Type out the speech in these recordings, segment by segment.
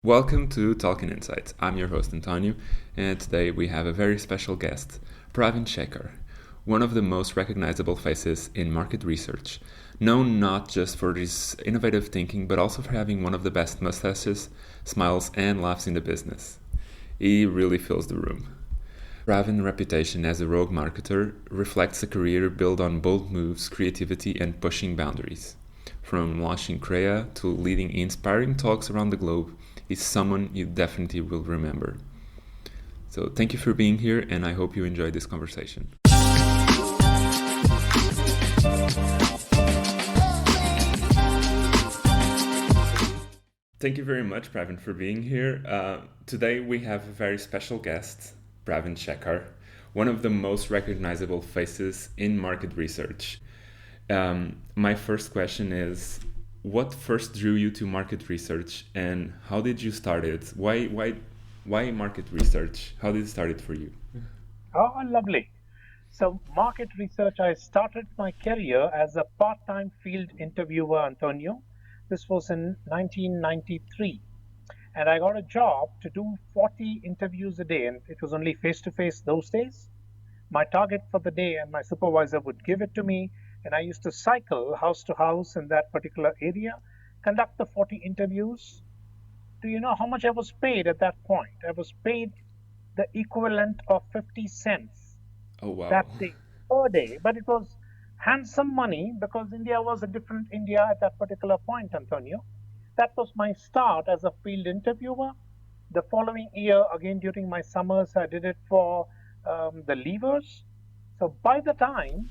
Welcome to Talking Insights. I'm your host António, and today we have a very special guest, Pravin Shekar, one of the most recognizable faces in market research, known not just for his innovative thinking, but also for having one of the best mustaches, smiles, and laughs in the business. He really fills the room. Pravin's reputation as a rogue marketer reflects a career built on bold moves, creativity, and pushing boundaries. From launching Crea to leading inspiring talks around the globe, is someone you definitely will remember. So thank you for being here, and I hope you enjoyed this conversation. Thank you very much, Pravin, for being here. Today we have a very special guest, Pravin Shekar, one of the most recognizable faces in market research. My first question is, what first drew you to market research, and how did you start it? Why market research? How did it start for you? Oh, lovely. So, market research, I started my career as a part time field interviewer, Antonio. This was in 1993. And I got a job to do 40 interviews a day, and it was only face to face those days. My target for the day, and my supervisor would give it to me, and I used to cycle house to house in that particular area, conduct the 40 interviews. Do you know how much I was paid at that point? I was paid the equivalent of 50 cents Oh wow. that day per day, but it was handsome money because India was a different India at that particular point, Antonio. That was my start as a field interviewer. The following year, again during my summers, I did it for the levers. So by the time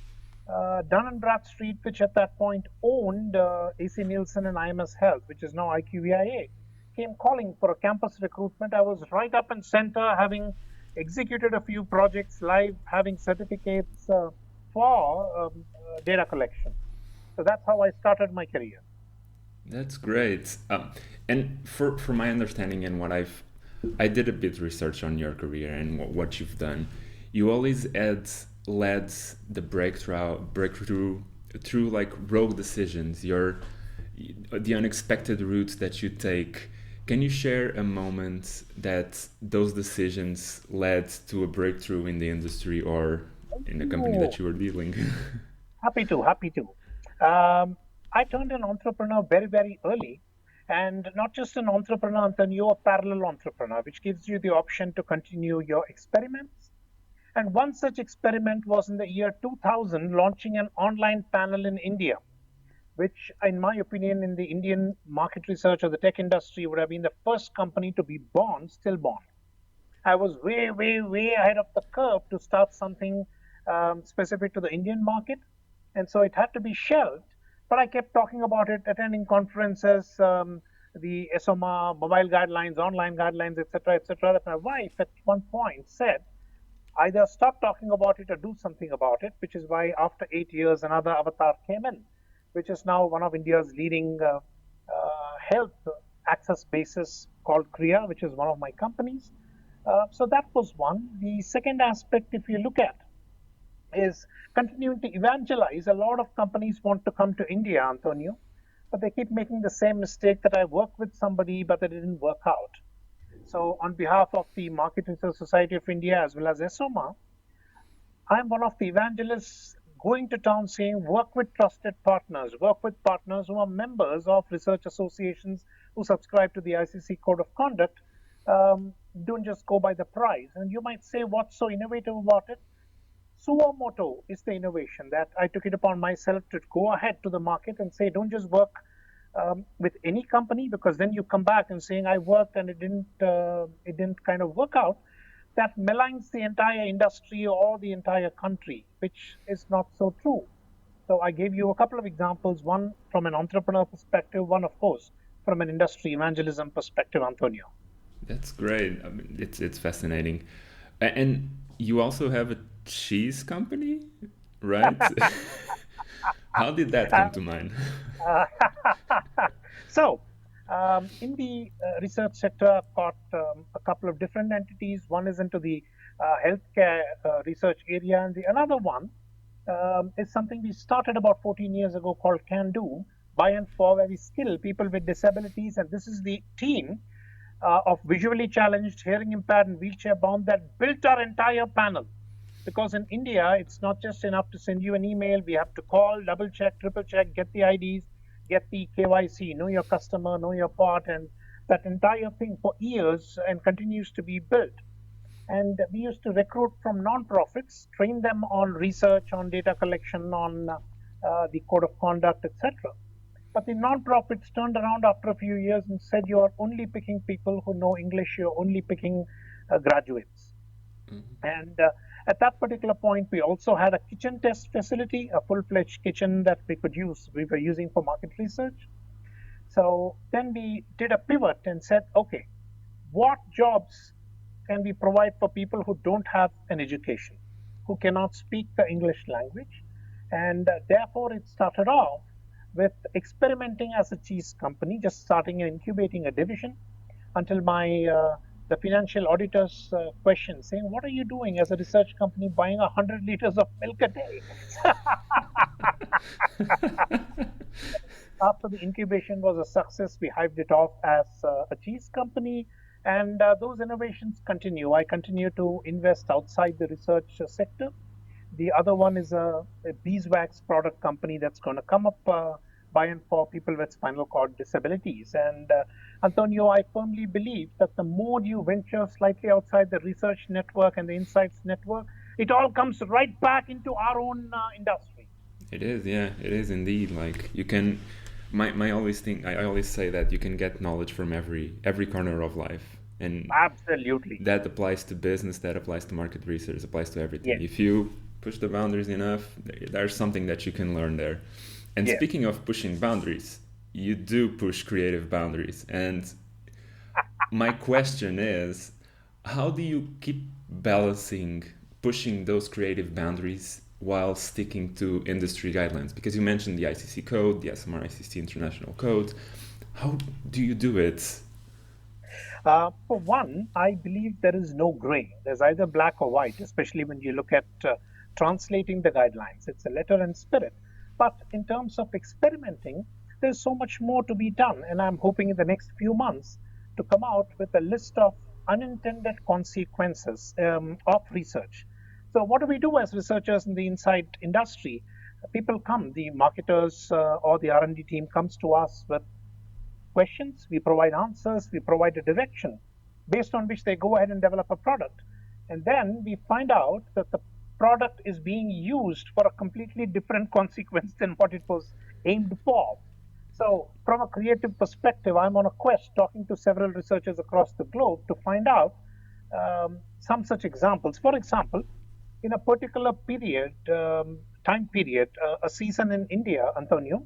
Dun and Bradstreet, which at that point owned AC Nielsen and IMS Health, which is now IQVIA, came calling for a campus recruitment, I was right up in center, having executed a few projects live, having certificates for data collection. So that's how I started my career. That's great. And for my understanding and I did a bit research on your career and what you've done. You always had led the breakthrough through like rogue decisions. The unexpected routes that you take. Can you share a moment that those decisions led to a breakthrough in the industry or in the company Oh, that you were dealing? happy to. I turned an entrepreneur very early, and not just an entrepreneur, Antonio, a parallel entrepreneur, which gives you the option to continue your experiments. And one such experiment was in the year 2000, launching an online panel in India, which, in my opinion, in the Indian market research or the tech industry, would have been the first company to be born, stillborn. I was way ahead of the curve to start something specific to the Indian market. And so it had to be shelved. But I kept talking about it, attending conferences, the Esomar mobile guidelines, online guidelines, etc. That my wife at one point said, either stop talking about it or do something about it, which is why after 8 years, another avatar came in, which is now one of India's leading health access bases called Kriya, which is one of my companies. So that was one. The second aspect, if you look at, is continuing to evangelize. A lot of companies want to come to India, Antonio, but they keep making the same mistake that I worked with somebody, but it didn't work out. So, on behalf of the Market Research Society of India as well as Esomar, I'm one of the evangelists going to town saying work with trusted partners, work with partners who are members of research associations who subscribe to the ICC Code of Conduct. Don't just go by the price. And you might say, what's so innovative about it? Suo moto is the innovation that I took it upon myself to go ahead to the market and say, don't just work with any company, because then you come back and saying I worked and it didn't kind of work out. That maligns the entire industry or the entire country, which is not so true. So I gave you a couple of examples, one from an entrepreneur perspective, one, of course, from an industry evangelism perspective, Antonio. That's great. I mean, it's fascinating. And you also have a cheese company, right? How did that come to mind? Uh, so, in the research sector, I've got a couple of different entities. One is into the healthcare research area, and the another one is something we started about 14 years ago called Can Do, by and for, where we skill people with disabilities. And this is the team of visually challenged, hearing impaired, and wheelchair bound that built our entire panel. Because in India, it's not just enough to send you an email. We have to call, double check, triple check, get the IDs, get the KYC, know your customer, know your part, and that entire thing for years and continues to be built. And we used to recruit from non-profits, train them on research, on data collection, on the code of conduct, etc. But the non-profits turned around after a few years and said, you are only picking people who know English, you're only picking graduates. And at that particular point, we also had a kitchen test facility, a full-fledged kitchen that we could use, we were using for market research. So then we did a pivot and said, okay, what jobs can we provide for people who don't have an education, who cannot speak the English language? And therefore, it started off with experimenting as a cheese company, just starting and incubating a division until the financial auditors questioned, saying, "What are you doing as a research company buying 100 liters of milk a day?" After the incubation was a success, we hived it off as a cheese company, and those innovations continue. I continue to invest outside the research sector. The other one is a beeswax product company that's going to come up by and for people with spinal cord disabilities. And Antonio, I firmly believe that the more you venture slightly outside the research network and the insights network, it all comes right back into our own industry. It is, yeah, it is indeed. Like you can, my always thing, I always say that you can get knowledge from every corner of life, and Absolutely. that applies to business, that applies to market research, applies to everything. Yes. If you push the boundaries enough, there's something that you can learn there. And Yes. speaking of pushing boundaries, you do push creative boundaries. And my question is, how do you keep balancing pushing those creative boundaries while sticking to industry guidelines? Because you mentioned the ICC code, the Esomar ICC International Code. How do you do it? For one, I believe there is no gray. There's either black or white, especially when you look at translating the guidelines. It's a letter and spirit. But in terms of experimenting, there's so much more to be done. And I'm hoping in the next few months to come out with a list of unintended consequences of research. So what do we do as researchers in the insight industry? People come, the marketers or the R&D team comes to us with questions, we provide answers, we provide a direction based on which they go ahead and develop a product. And then we find out that the product is being used for a completely different consequence than what it was aimed for. So, from a creative perspective, I'm on a quest talking to several researchers across the globe to find out some such examples. For example, in a particular period, time period, a season in India, Antonio,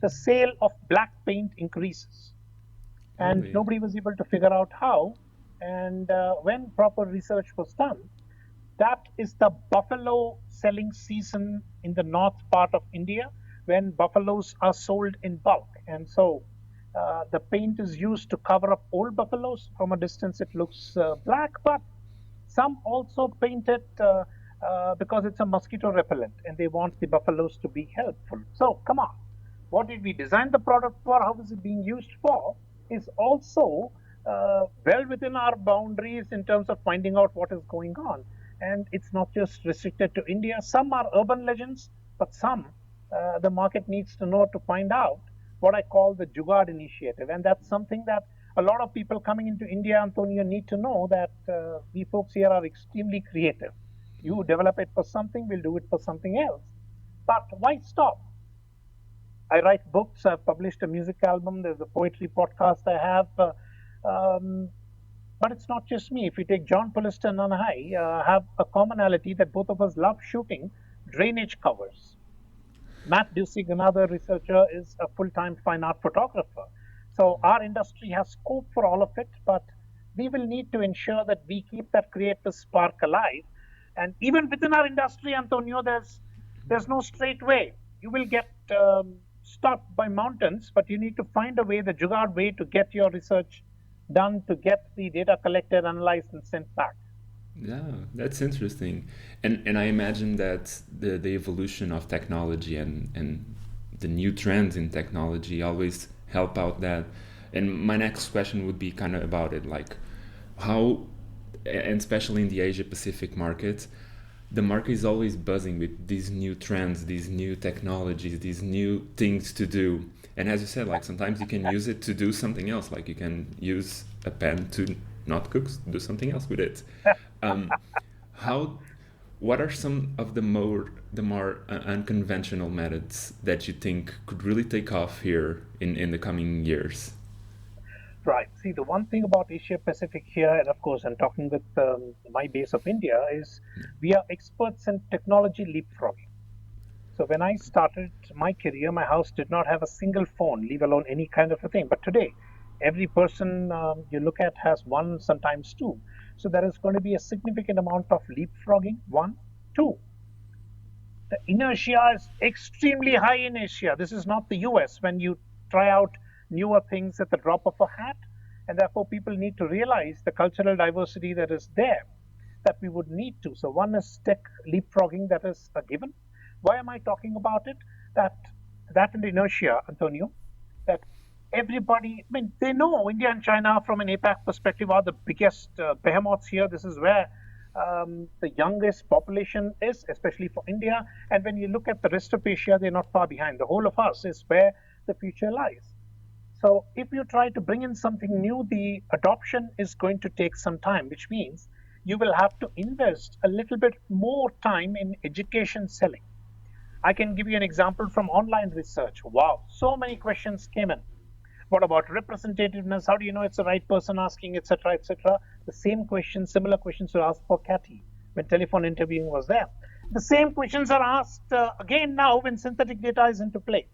the sale of black paint increases. And Really? nobody was able to figure out how. And when proper research was done, that is the buffalo selling season in the north part of India when buffaloes are sold in bulk. And so the paint is used to cover up old buffaloes. From a distance, it looks black, but some also paint it because it's a mosquito repellent and they want the buffaloes to be helpful. So, come on. What did we design the product for? How is it being used for? Is also well within our boundaries in terms of finding out what is going on. And it's not just restricted to India. Some are urban legends, but some the market needs to know to find out what I call the Jugaad initiative. And that's something that a lot of people coming into India, Antonio, need to know that we folks here are extremely creative. You develop it for something, we'll do it for something else. But why stop? I write books, I've published a music album, there's a poetry podcast I have. But it's not just me. If you take John Pullister and I have a commonality that both of us love shooting drainage covers. Matt Dusick, another researcher, is a full-time fine art photographer. So our industry has scope for all of it, but we will need to ensure that we keep that creative spark alive. And even within our industry, Antonio, there's no straight way. You will get stopped by mountains, but you need to find a way, the Jugaad way, to get your research done, to get the data collected, analyzed, and sent back. Yeah, that's interesting. And I imagine that the evolution of technology and the new trends in technology always help out that. And my next question would be kind of about it, like how, and especially in the Asia Pacific market, the market is always buzzing with these new trends, these new technologies, these new things to do. And as you said, like sometimes you can use it to do something else. Like you can use a pen to not cook, do something else with it. Um, how? What are some of the more unconventional methods that you think could really take off here in the coming years? Right. See, the one thing about Asia Pacific here, and of course, I'm talking with my base of India, is we are experts in technology leapfrogging. So when I started my career, my house did not have a single phone, leave alone any kind of a thing. But today, every person you look at has one, sometimes two. So there is going to be a significant amount of leapfrogging. One, two. The inertia is extremely high in Asia. This is not the US when you try out newer things at the drop of a hat. And therefore, people need to realize the cultural diversity that is there that we would need to. So, one is tech leapfrogging, that is a given. Why am I talking about it? That that and inertia, Antonio, that everybody, I mean, they know India and China from an APAC perspective are the biggest behemoths here. This is where the youngest population is, especially for India. And when you look at the rest of Asia, they're not far behind. The whole of us is where the future lies. So if you try to bring in something new, the adoption is going to take some time, which means you will have to invest a little bit more time in education selling. I can give you an example from online research. Wow, so many questions came in. What about representativeness? How do you know it's the right person asking, etc., etc.? The same questions, similar questions were asked for Cathy when telephone interviewing was there. The same questions are asked again now when synthetic data is into play,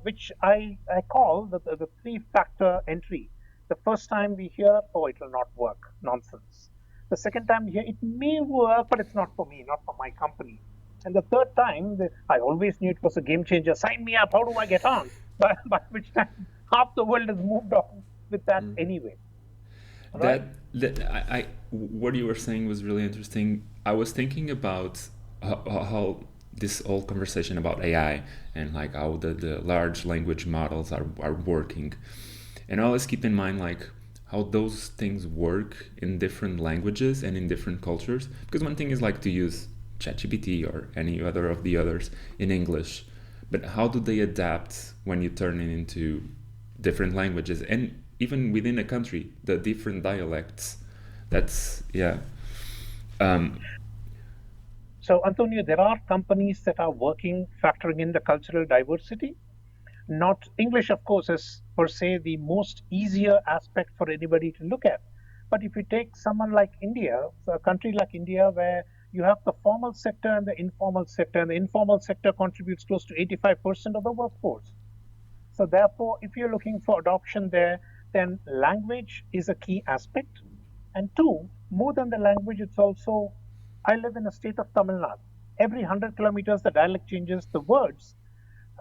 which I call the three-factor entry. The first time we hear, oh, it will not work, nonsense. The second time we hear, it may work, but it's not for me, not for my company. And the third time, I always knew it was a game changer. Sign me up. How do I get on? By which time half the world has moved on with that anyway. Right? That what you were saying was really interesting. I was thinking about how this whole conversation about AI and like how the large language models are working, and I always keep in mind like how those things work in different languages and in different cultures. Because one thing is like to use ChatGPT or any other of the others in English, but how do they adapt when you turn it into different languages and even within a country, the different dialects? That's yeah. Um, So, Antonio, there are companies that are working, factoring in the cultural diversity. Not English, of course, is per se the most easier aspect for anybody to look at. But if you take someone like India, so a country like India, where you have the formal sector and the informal sector, and the informal sector contributes close to 85% of the workforce. So, therefore, if you're looking for adoption there, then language is a key aspect. And two, more than the language, it's also, I live in a state of Tamil Nadu. Every 100 kilometers, the dialect changes, the words.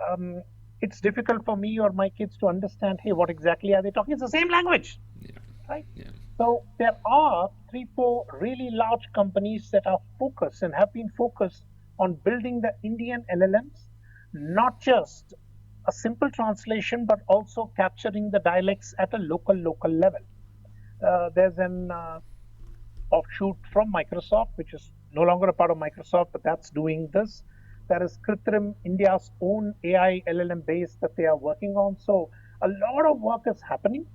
Um, it's difficult for me or my kids to understand, hey, what exactly are they talking? It's the same language, yeah, right? yeah. So there are three, four really large companies that are focused and have been focused on building the Indian LLMs, not just a simple translation, but also capturing the dialects at a local level. There's an offshoot from Microsoft, which is no longer a part of Microsoft, but that's doing this. There is Kritrim, India's own AI LLM base that they are working on. So a lot of work is happening,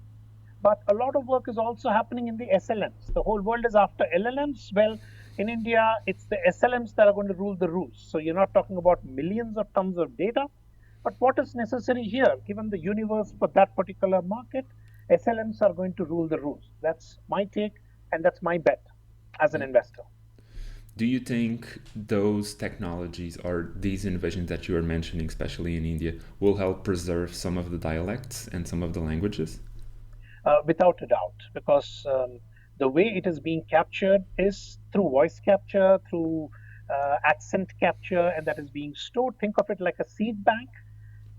but a lot of work is also happening in the SLMs. The whole world is after LLMs. Well, in India, it's the SLMs that are going to rule the roost. So you're not talking about millions of tons of data, but what is necessary here, given the universe for that particular market, SLMs are going to rule the roost. That's my take, and that's my bet as an investor. Do you think those technologies or these innovations that you are mentioning, especially in India, will help preserve some of the dialects and some of the languages? Without a doubt, because the way it is being captured is through voice capture, through accent capture, and that is being stored. Think of it like a seed bank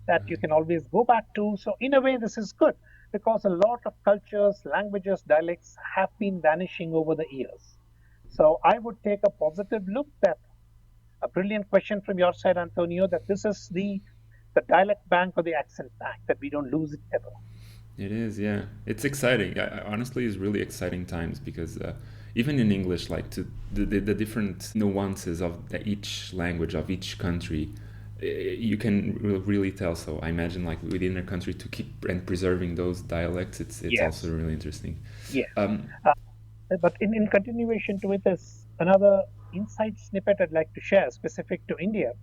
that you can always go back to. So, in a way, this is good because a lot of cultures, languages, dialects have been vanishing over the years. So, I would take a positive look that a brilliant question from your side, Antonio, that this is the dialect bank or the accent bank, that we don't lose it ever. It is, yeah. It's exciting. Honestly, it's really exciting times because even in English, like the different nuances of each language of each country, you can really tell. So I imagine, like within a country, to keep and preserving those dialects, it's also Yes, really interesting. yes. Um, Uh, but in continuation to it, there's another insight snippet I'd like to share specific to India.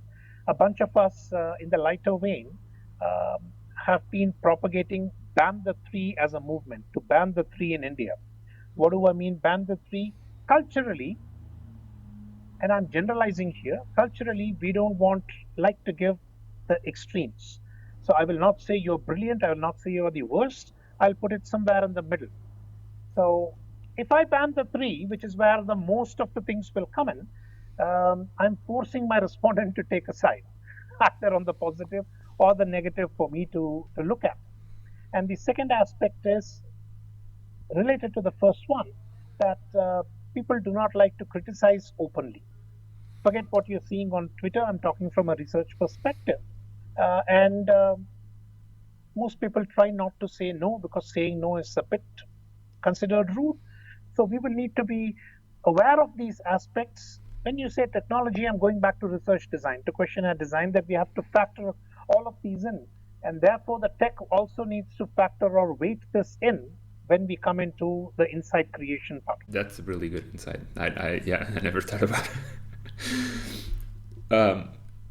A bunch of us in the lighter vein have been propagating ban the three as a movement to ban the three in India. What do I mean ban the three? Culturally, and I'm generalizing here, culturally, we don't want like to give the extremes. So I will not say you're brilliant, I will not say you're the worst. I'll put it somewhere in the middle. So if I ban the three, which is where the most of the things will come in, I'm forcing my respondent to take a side, either on the positive or the negative for me to look at. And the second aspect is related to the first one, that people do not like to criticize openly. Forget what you're seeing on Twitter. I'm talking from a research perspective. And most people try not to say no because saying no is a bit considered rude. So we will need to be aware of these aspects. When you say technology, I'm going back to research design, to questionnaire design, that we have to factor all of these in. And therefore, the tech also needs to factor or weight this in when we come into the insight creation part. that's a really good insight. Yeah, I never thought about it.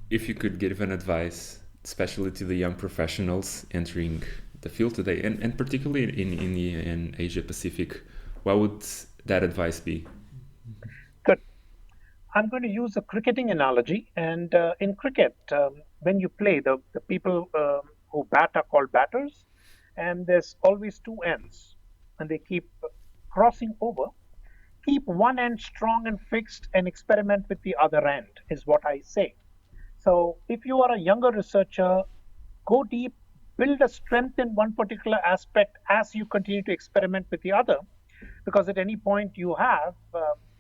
If you could give an advice, especially to the young professionals entering the field today, and particularly in India and Asia Pacific, what would that advice be? Good. I'm going to use a cricketing analogy. And in cricket, when you play, the people who bat are called batters, and there's always two ends, and they keep crossing over. Keep one end strong and fixed and experiment with the other end, is what I say. So if you are a younger researcher, go deep, build a strength in one particular aspect as you continue to experiment with the other, because at any point you have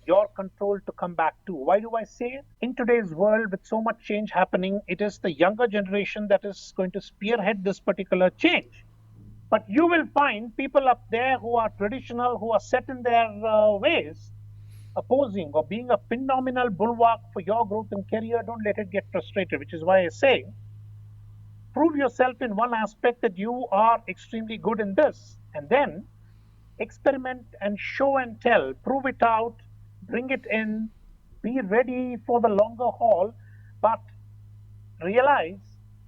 your control to come back to. Why do I say it? In today's world, with so much change happening, it is the younger generation that is going to spearhead this particular change. But you will find people up there who are traditional, who are set in their ways, opposing or being a phenomenal bulwark for your growth and career. Don't let it get frustrated, which is why I say prove yourself in one aspect that you are extremely good in this, and then experiment and show and tell, prove it out, bring it in, be ready for the longer haul, but realize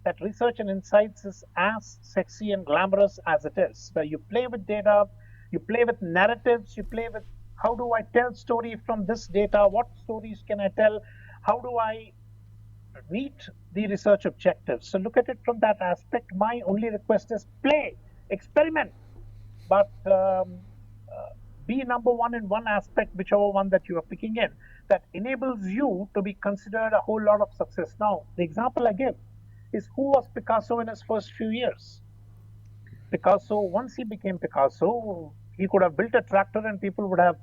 that research and insights is as sexy and glamorous as it is, where you play with data, you play with narratives, you play with how do I tell story from this data, what stories can I tell, how do I meet the research objectives. So look at it from that aspect. My only request is play, experiment, but be number one in one aspect, whichever one that you are picking in, that enables you to be considered a whole lot of success. Now, the example I give is who was Picasso in his first few years? Picasso, once he became Picasso, he could have built a tractor and people would have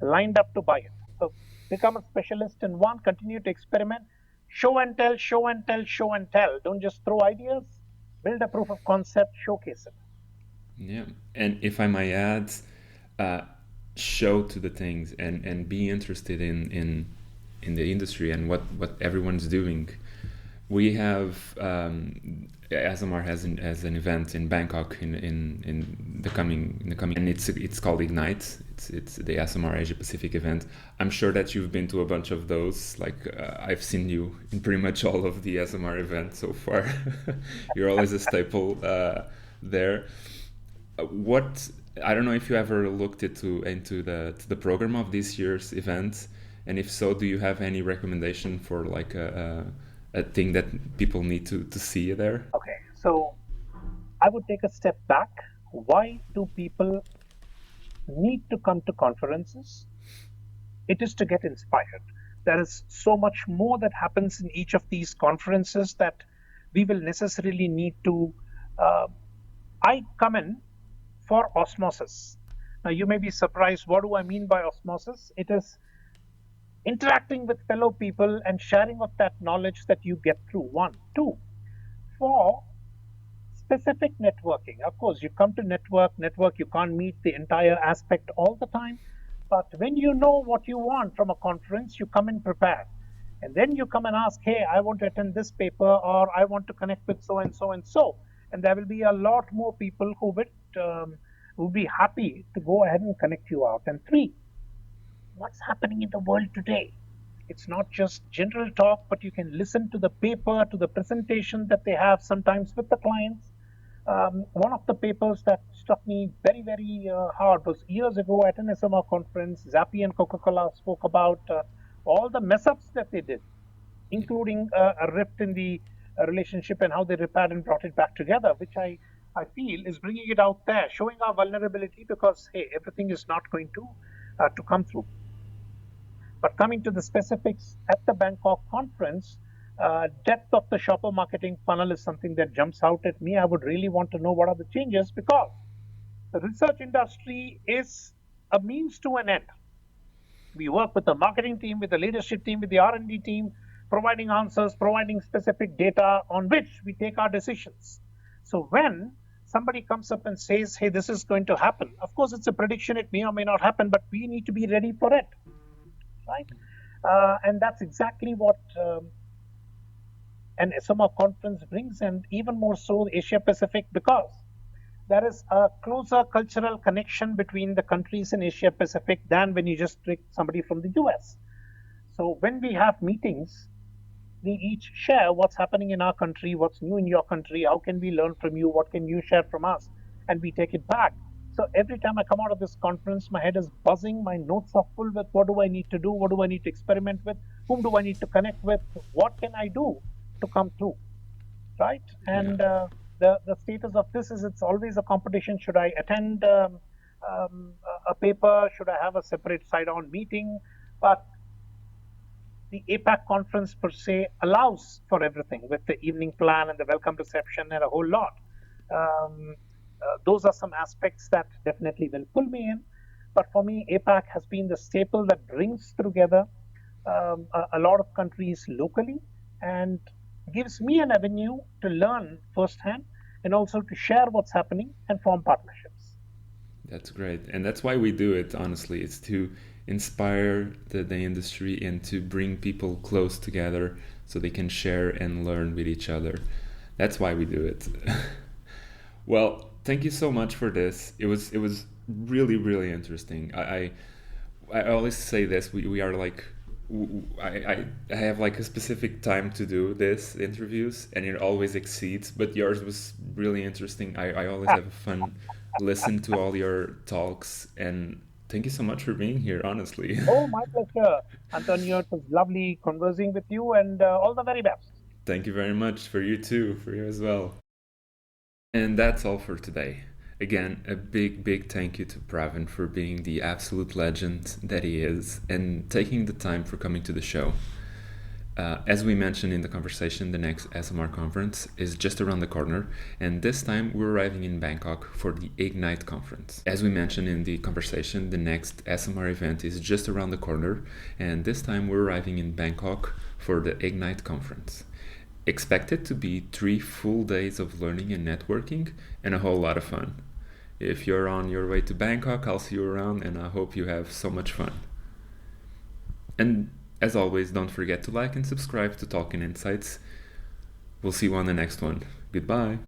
lined up to buy it. So become a specialist in one, continue to experiment, show and tell, show and tell, show and tell. Don't just throw ideas, build a proof of concept, showcase it. Yeah, and if I might add, uh, show to the things and be interested in the industry and what everyone's doing. We have Esomar has an event in Bangkok in the coming and it's called Ignite. It's the Esomar Asia Pacific event. I'm sure that you've been to a bunch of those. Like I've seen you in pretty much all of the Esomar events so far. You're always a staple there. What I don't know if you ever looked into the program of this year's event, and if so, do you have any recommendation for like a thing that people need to see there? Okay, so I would take a step back. Why do people need to come to conferences? It is to get inspired. There is so much more that happens in each of these conferences that we will necessarily need to. Uh, I come in for osmosis. Now, you may be surprised. What do I mean by osmosis? It is interacting with fellow people and sharing of that knowledge that you get through. One, two, for specific networking. Of course, you come to network, you can't meet the entire aspect all the time. But when you know what you want from a conference, you come in prepared. And then you come and ask, hey, I want to attend this paper, or I want to connect with so and so and so. And there will be a lot more people who will be happy to go ahead and connect you out. And three, what's happening in the world today? It's not just general talk, but you can listen to the paper, to the presentation that they have sometimes with the clients. One of the papers that struck me very hard was years ago at an Esomar conference. Zappi and Coca-Cola spoke about all the mess ups that they did, including a rift in the relationship and how they repaired and brought it back together, which I feel is bringing it out there, showing our vulnerability because, hey, everything is not going to come through. But coming to the specifics at the Bangkok conference, depth of the shopper marketing funnel is something that jumps out at me. I would really want to know what are the changes because the research industry is a means to an end. We work with the marketing team, with the leadership team, with the R&D team, providing answers, providing specific data on which we take our decisions. So when somebody comes up and says, hey, this is going to happen, of course, it's a prediction. It may or may not happen, but we need to be ready for it. Right? And that's exactly what an Esomar conference brings, and even more so Asia Pacific, because there is a closer cultural connection between the countries in Asia Pacific than when you just take somebody from the US. So when we have meetings, we each share what's happening in our country, what's new in your country, how can we learn from you, what can you share from us, and we take it back. So every time I come out of this conference, my head is buzzing, my notes are full with what do I need to do, what do I need to experiment with, whom do I need to connect with, what can I do to come through, right? And the status of this is it's always a competition. Should I attend a paper? Should I have a separate side-on meeting? But the APAC conference per se allows for everything with the evening plan and the welcome reception and a whole lot. Those are some aspects that definitely will pull me in. But for me, APAC has been the staple that brings together a lot of countries locally and gives me an avenue to learn firsthand and also to share what's happening and form partnerships. That's great. And that's why we do it, honestly. It's to inspire the industry and to bring people close together so they can share and learn with each other. That's why we do it. Well, thank you so much for this. It was really interesting. I always say this. We are like I have like a specific time to do this interviews, and it always exceeds. But yours was really interesting. I always have fun listen to all your talks, and thank you so much for being here. Honestly. Oh, my pleasure, António. It was lovely conversing with you, and all the very best. Thank you very much for you too, for you as well. And that's all for today. Again, a big thank you to Pravin for being the absolute legend that he is and taking the time for coming to the show. As we mentioned in the conversation, the next Esomar conference is just around the corner, and this time we're arriving in Bangkok for the Ignite conference. As we mentioned in the conversation, the next Esomar event is just around the corner, and this time we're arriving in Bangkok for the Ignite conference. Expect it to be 3 full days of learning and networking and a whole lot of fun. If you're on your way to Bangkok, I'll see you around, and I hope you have so much fun. And as always, don't forget to like and subscribe to Talking Insights. We'll see you on the next one. Goodbye.